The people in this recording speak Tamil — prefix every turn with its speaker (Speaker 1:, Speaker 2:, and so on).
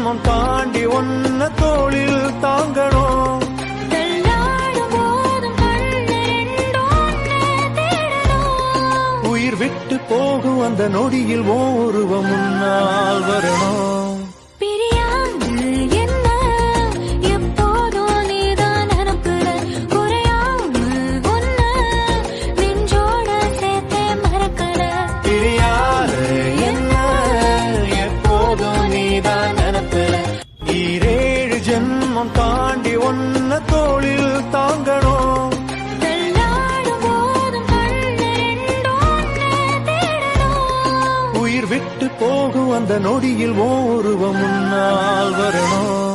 Speaker 1: ஜென்மம் தாண்டி ஒன்ன தோளில் தாங்கணும். உயிர் விட்டு போகும் அந்த நொடியில் ஓருவம் முன்னால் வரணும். ஜென்மம் தாண்டி ஒன்ன தோளில் தாங்கணும். உயிர் விட்டு போகும் அந்த நொடியில் ஓருவம் முன்னால் வரணும்.